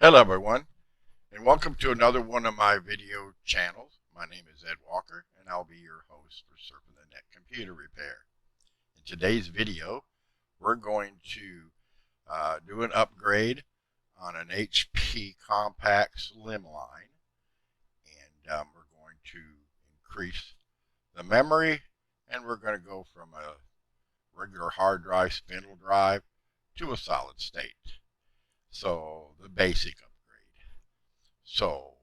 Hello everyone, and welcome to another one of my video channels. My name is Ed Walker, and I'll be your host for Surfing the Net Computer Repair. In today's video, we're going to do an upgrade on an HP Compaq slimline, and we're going to increase the memory, and we're going to go from a regular hard drive spindle drive to a solid state. So the basic upgrade. So,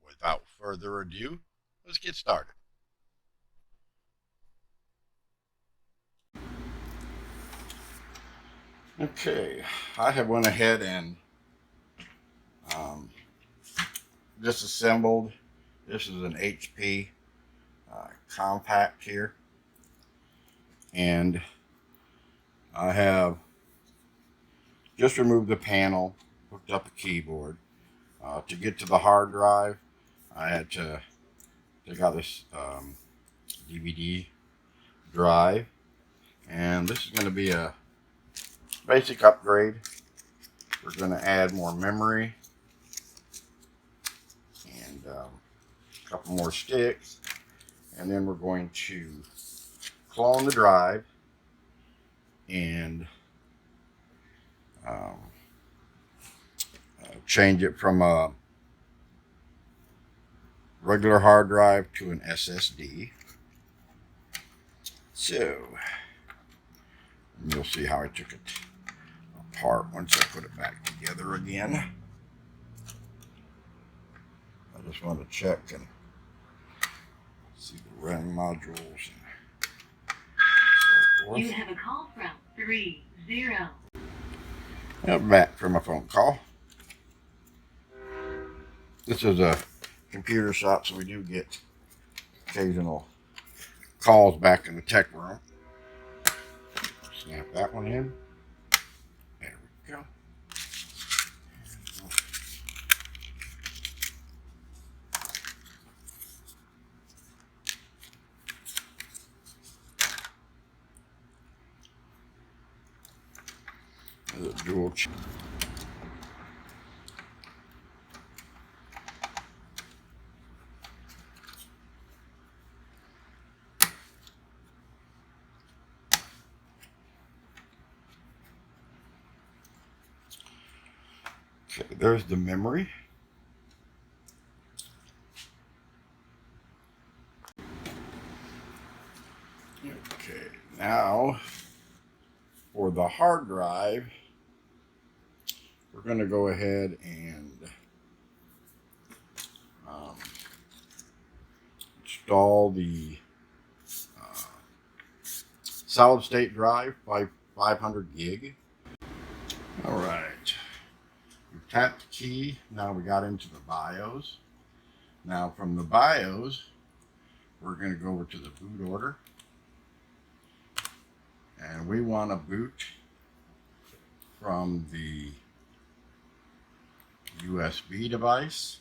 without further ado, let's get started. Okay, I have went ahead and disassembled. This is an HP Compaq here, and I have just removed the panel, hooked up a keyboard. To get to the hard drive, I had to take out this DVD drive, and this is going to be a basic upgrade. We're going to add more memory and a couple more sticks, and then we're going to clone the drive and change it from a regular hard drive to an SSD. So you'll see how I took it apart once I put it back together again. I just want to check and see the RAM modules and so forth. You have a call from 30. I'm back from a phone call. This is a computer shop, so we do get occasional calls back in the tech room. Snap that one in. There we go. There's a dual chip. Okay, there's the memory. Okay, now for the hard drive, we're going to go ahead and install the solid state drive by 500 gig. All right. We tapped the key. Now we got into the BIOS. Now from the BIOS, we're going to go over to the boot order. And we want to boot from the USB device.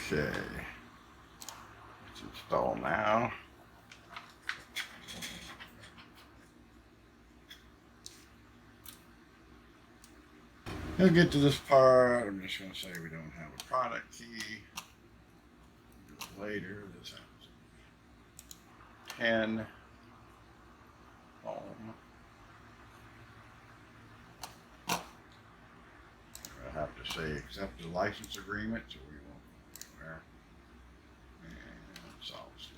Okay, let's install now. We'll get to this part. I'm just going to say we don't have a product key. Do it later. This happens. 10. Home. I have to say accept the license agreement, so we won't go anywhere. And solid state.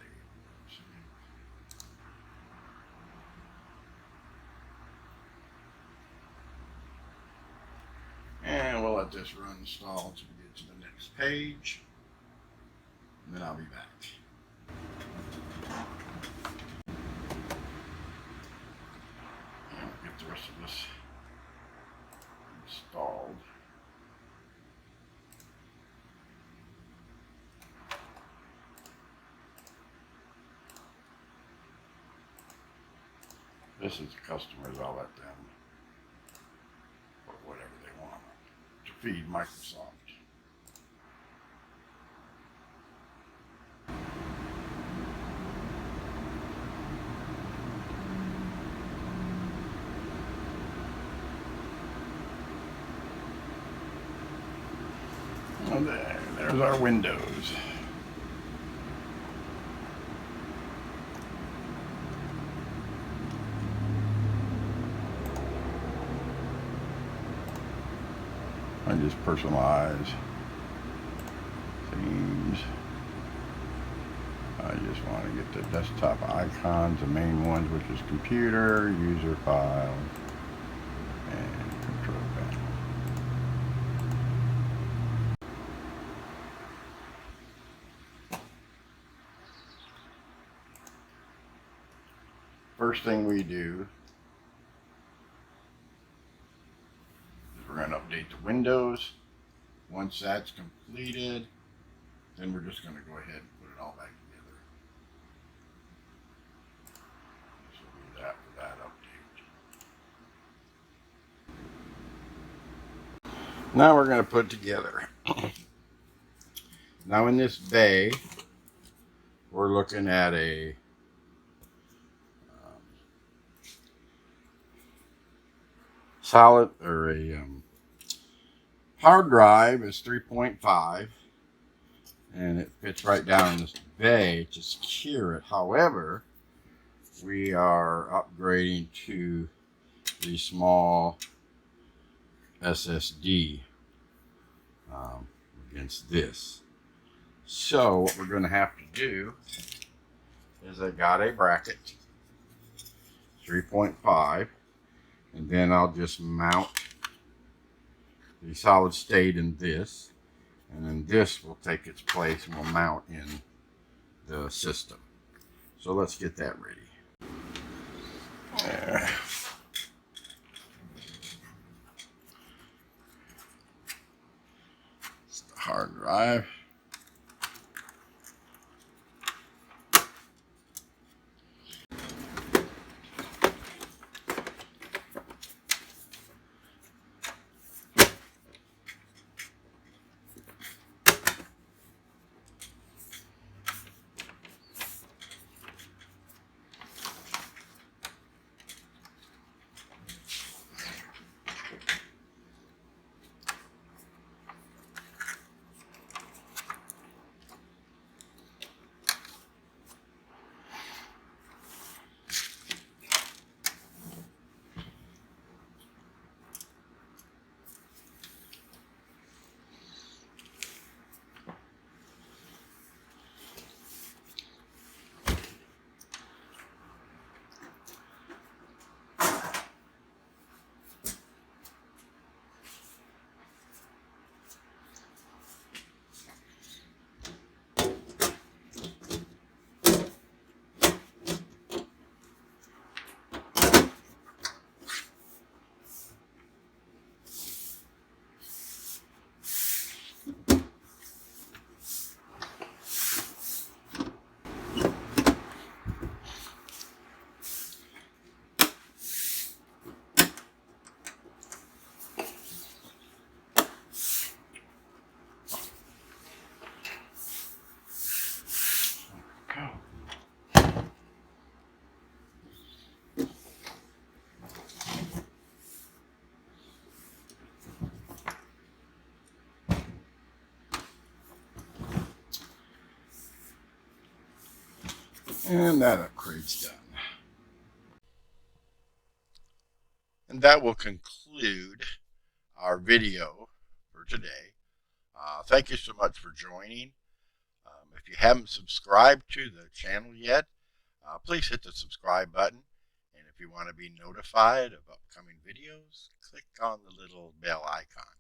And we'll let this run install until we get to the next page. And then I'll be back. And I'll get the rest of this installed. This is the customers. I'll let them put whatever they want to feed Microsoft. Oh, there's our windows. I just personalize themes. I just want to get the desktop icons, the main ones, which is computer, user file, and control panel. First thing we do is we're going to update the windows. Once that's completed, then we're just going to go ahead and put it all back together. This will be that for that update. Now we're going to put it together. Now in this bay, we're looking at a solid, or a hard drive is 3.5, and it fits right down in this bay to secure it. However, we are upgrading to the small SSD against this. So what we're going to have to do is I got a bracket, 3.5, and then I'll just mount the solid state in this, and then this will take its place and will mount in the system. So let's get that ready. There. It's the hard drive. And that upgrade's done. And that will conclude our video for today. Thank you so much for joining. If you haven't subscribed to the channel yet, please hit the subscribe button. And if you want to be notified of upcoming videos, click on the little bell icon.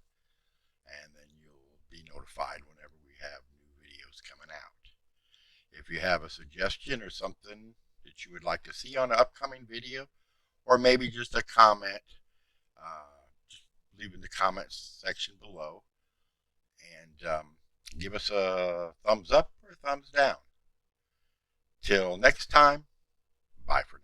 And then you'll be notified whenever we have new videos coming out. If you have a suggestion or something that you would like to see on an upcoming video, or maybe just a comment, just leave in the comments section below, and give us a thumbs up or a thumbs down. Till next time, bye for now.